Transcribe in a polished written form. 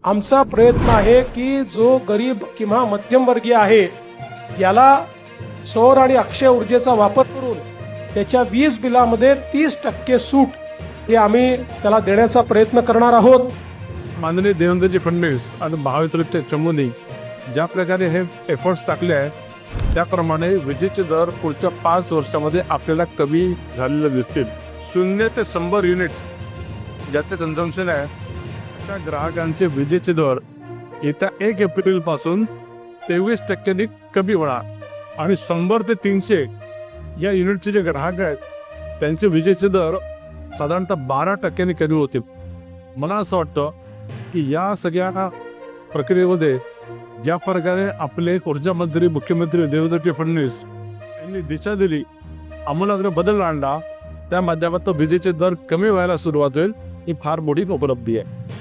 आमचा प्रयत्न आहे की जो गरीब किंवा मध्यमवर्गीय आहे याला सौर आणि अक्षय ऊर्जेचा वापर करून त्याच्या वीज बिलामध्ये 30% सूट हे आम्ही त्याला देण्याचा प्रयत्न करणार आहोत. माननीय देवेंद्रजी फडणवीस आणि महायुतीचे चमूंनी ज्या प्रकारे हे एफर्ट्स टाकले आहेत त्याप्रमाणे विजेचे दर पुढच्या 5 वर्षामध्ये आपल्याला कमी झालेले दिसतील. 0 ते 100 युनिट ज्याचे कन्झम्पशन आहे अशा ग्राहकांचे विजेचे दर येत्या 1 एप्रिलपासून 23% कमी होणार आणि 100 ते 300 या युनिटचे जे ग्राहक आहेत त्यांचे विजेचे दर साधारणतः 12% कमी होतील. मला असं वाटतं की या सगळ्या प्रक्रियेमध्ये ज्या प्रकारे आपले ऊर्जा मंत्री मुख्यमंत्री देवेंद्रजी फडणवीस यांनी दिशा दिली, आमूलाग्र बदल आणला, त्या माध्यमातून विजेचे दर कमी व्हायला सुरुवात होईल ही फार मोठी उपलब्धी आहे.